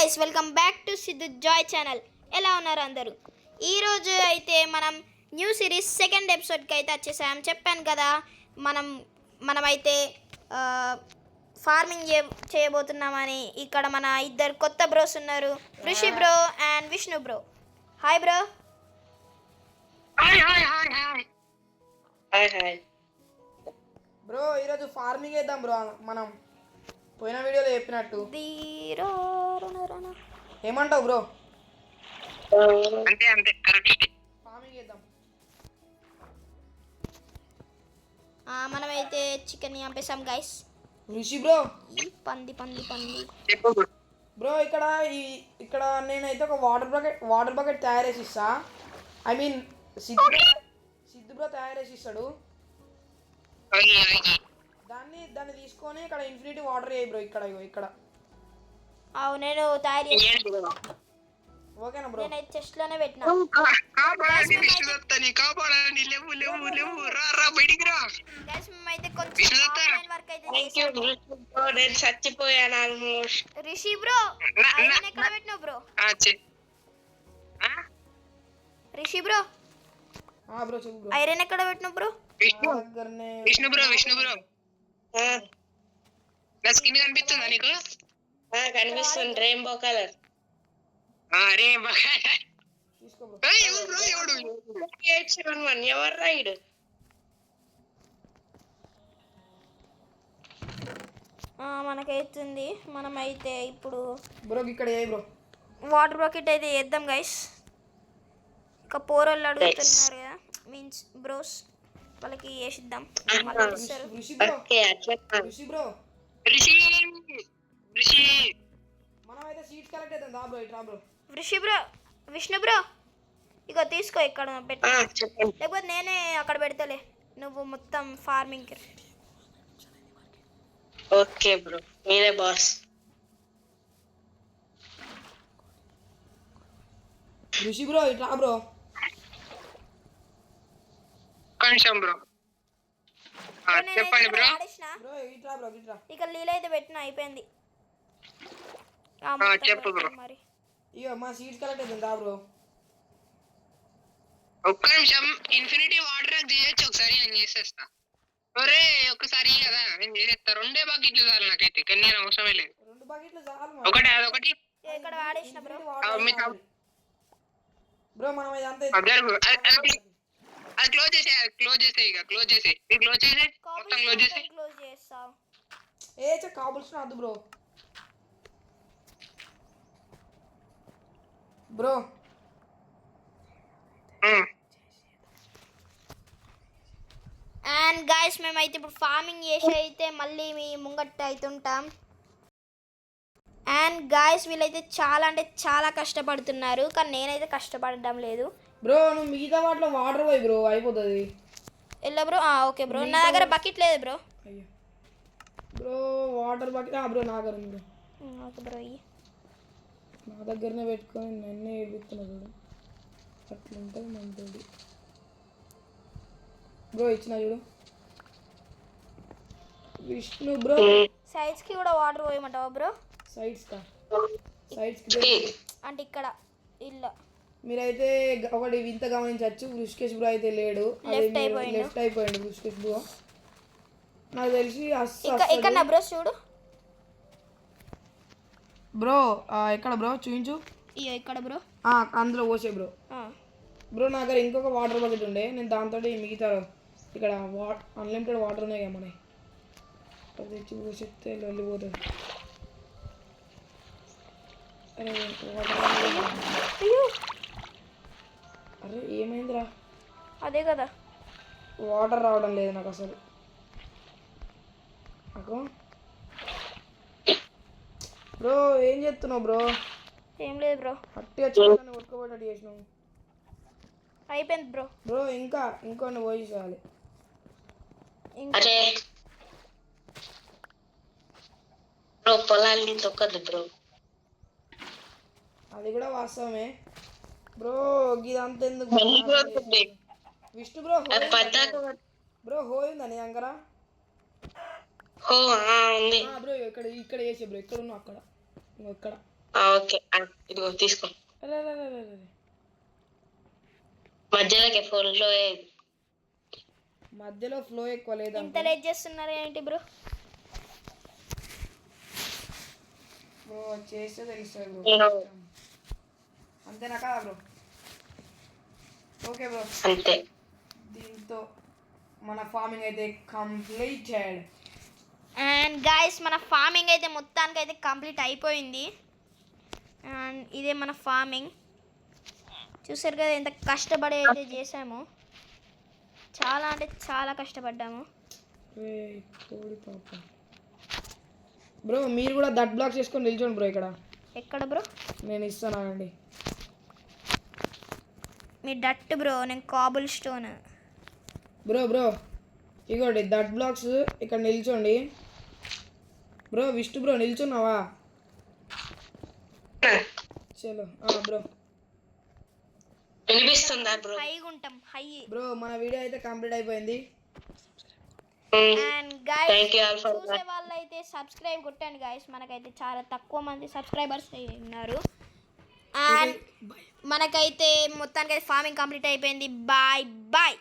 Guys welcome back to Siddhu Joy channel. ఎలా ఉన్నారు అందరూ? ఈరోజు అయితే మనం న్యూ సిరీస్ సెకండ్ ఎపిసోడ్కి అయితే వచ్చేసాం. చెప్పాను కదా మనమైతే ఫార్మింగ్ చేయబోతున్నామని. ఇక్కడ మన ఇద్దరు కొత్త బ్రోస్ ఉన్నారు, Rishi bro and Vishnu bro. Hi bro. Hi bro. ఈరోజు ఫార్మింగ్ చేద్దాం బ్రో. మనం పోయిన వీడియోలో చెప్పినట్టు ఏమంటావు బ్రో? అంతే కరెక్ట్. ఫార్మింగ్ చేద్దాం. మనమైతే చికెన్ చంపేసాం గైస్. ఋషి బ్రో, పంది బ్రో ఇక్కడ నేనైతే ఒక వాటర్ బకెట్ తయారు చేసి ఇస్తా. ఐ మీన్ సిద్ధు బ్రో తయారు చేసి ఇస్తాడు. దాన్ని తీసుకొని ఇక్కడ ఇన్ఫినిటీ వాటర్ చేయి బ్రో. ఇక్కడ నేను తయారు చేసి ఓకేనా బ్రో? నేను చెస్ట్ లోనే పెట్టినా. చచ్చిపోయాను ఆల్మోస్ట్. రిషి బ్రో ఐరన్ ఎక్కడ పెట్టినావు బ్రో? రిషి బ్రో బ్రో చెప్పు బ్రో. ఐరన్ ఎక్కడ పెట్టినావు బ్రో? విష్ణు బ్రో నా స్కిన్ కనిపిస్తుందా నీకు? కనిపిస్తుంది, రెయిన్బో కలర్. రెయిన్బో తీసుకో బ్రో. ఎవరు రైడ్? మనకైతుంది. మనమైతే ఇప్పుడు బ్రో ఇక్కడ ఏ బ్రో వాటర్ బకెట్ అయితే వేద్దాం గైస్. ఇక పోరోళ్ళు అడుగుతున్నారు కదా, మీన్స్ బ్రోస్, వాళ్ళకి వేసిద్దాం. మనమైతే సీడ్స్ కలెక్ట్ చేద్దాం. దా బ్రో ఇట్రా బ్రో. విష్ణు బ్రో ఇక తీసుకో, ఇక్కడ పెట్టు, లేకపోతే నేనే అక్కడ పెడతలే, నువ్వు మొత్తం ఫార్మింగ్. ఓకే బ్రో, మీరే బాస్. ఋషి బ్రో ఇట్రా బ్రో. కొంచెం బ్రో చెప్పండి బ్రో. బ్రో ఇట్రా బ్రో ఇట్రా. ఇక లీల అయితే పెట్టిన అయిపోయింది. చెప్పు బ్రో. మరి ఇగో మా సీడ్స్ కలెక్ట్ చేద్దాం. దా బ్రో ఒక్క నిమిషం, ఇన్ఫినిటీ వాటర్ చేయొచ్చు ఒకసారి, నేను చేసేస్తా. ఒరే ఒకసారి కదా నేను చేసేస్తా. 2 బకెట్లు చాలు నాకైతే, కానీ నేను అవసరమే లేదు. 2 బకెట్లు చాలు. ఒకటి అదొకటి ఇక్కడ వాడేసిన బ్రో. బ్రో మనం ఇదంతా అది క్లోజ్ చేసే ఇక క్లోజ్ చేసే మొత్తం క్లోజ్ చేస్తావు. కాబుల్స్ వద్దు బ్రో. బ్రో అండ్ గాయస్ మేమైతే ఇప్పుడు ఫార్మింగ్ చేసి అయితే మళ్ళీ మీ ముంగట్టు అవుతుంటాం. అండ్ గాయస్ వీళ్ళైతే చాలా అంటే చాలా కష్టపడుతున్నారు, కానీ నేనైతే కష్టపడడం లేదు. బ్రో నువ్వు మిగతా వాటిలో వాటర్ పోయి బ్రో, అయిపోతుంది. ఎలా బ్రో? ఓకే బ్రో, నా దగ్గర బకెట్ లేదు బ్రో. అయ్యో బ్రో వాటర్ బకెట్ బ్రో నా దగ్గర ఉంది బ్రో. ఓకే బ్రో, నా దగ్గరనే పెట్టుకొని నన్నే ఏడుతున్నా చూడు, అట్లుంటుంది మనతోటి. బ్రో ఇచ్చిన చూడు విష్ణు బ్రో. సైడ్స్కి కూడా వాటర్ పోయమంటావా బ్రో? సైడ్స్కి అంటే ఇక్కడ ఇల్లు మీరైతే ఒకటి వింత గమనించవచ్చు, ఋషికేష్ బ్రో అయితే లేడు, లెఫ్ట్ అయిపోయింది ఋషికేష్ బ్రో. నాకు తెలిసి ఇక్కడ బ్రో చూడు బ్రో. ఎక్కడ బ్రో చూపించు. ఇక్కడ బ్రో అందులో పోసే బ్రో. బ్రో నా దగ్గర ఇంకొక వాటర్ బకెట్ ఉండే, నేను దాంతో మిగతా ఇక్కడ అన్లిమిటెడ్ వాటర్ ఉన్నాయి కదా మనకి, అది తెచ్చి పోసేస్తే వెళ్ళిపోతుంది. అరే ఏమైందిరా? అదే కదా వాటర్ రావడం లేదు నాకు అసలు. బ్రో ఏం చేస్తున్నావు బ్రో? ఏం లేదు బ్రో, అట్టి వచ్చి కొట్టుకోబోయేటట్టు చేసినావు. అయిపోయింది బ్రో. బ్రో ఇంకొన్ని పోయి చేయాలి. బ్రో పొలాన్ని తొక్కదు బ్రో. అది కూడా వాస్తవమే బ్రో. ఇదంతా ఎందుకు విష్ణు బ్రో? బ్రో హోయిందా నీ దగ్గర? బ్రో ఇక్కడ చేసే బ్రో. ఇక్కడ ఉన్నావు అక్కడ, నువ్వు ఎక్కడ ఓకే ఇదిగో తీసుకో. అరే అరే అరే అరే అరే. మధ్యలోకి ఫోన్లో మధ్యలో ఫ్లో ఎక్కువ ఇంత లేదనుకో లేట్ చేస్తున్నారు ఏంటి బ్రో? బ్రో చేస్తే తెలుస్తుంది నేను- బ్రో అంతేనా కదా బ్రో? ఓకే బ్రో, అంతే. దీంతో మన ఫార్మింగ్ అయితే కంప్లీటెడ్. అండ్ గాయస్ మన ఫార్మింగ్ అయితే మొత్తానికి అయితే కంప్లీట్ అయిపోయింది. అండ్ ఇదే మన ఫార్మింగ్. చూసారు కదా ఎంత కష్టపడి అయితే చేసాము. చాలా అంటే చాలా కష్టపడ్డాము. కోడి పాప బ్రో, మీరు కూడా దట్ బ్లాక్ చేసుకొని నిల్చోండి బ్రో. ఇక్కడ ఎక్కడ బ్రో? నేను ఇస్తానండి. మీ డట్ బ్రో, నేను కాబుల్ స్టోన్. బ్రో బ్రో ఇగోండి దట్ బ్లాక్స్ ఇక్కడ నిల్చోండి బ్రో. విష్ణు బ్రో నిల్చున్నావా? చలో బ్రో. వినిపిస్తుందా బ్రో? హైగా ఉంటాం, హై. బ్రో మన వీడియో అయితే కంప్లీట్ అయిపోయింది. And guys Thank you all for చూసే వాళ్ళైతే సబ్స్క్రైబ్ కొట్టండి గైస్. మనకైతే చాలా తక్కువ మంది సబ్స్క్రైబర్స్ ఉన్నారు. అండ్ మనకైతే మొత్తానికి అయితే ఫార్మింగ్ కంప్లీట్ అయిపోయింది. Bye bye.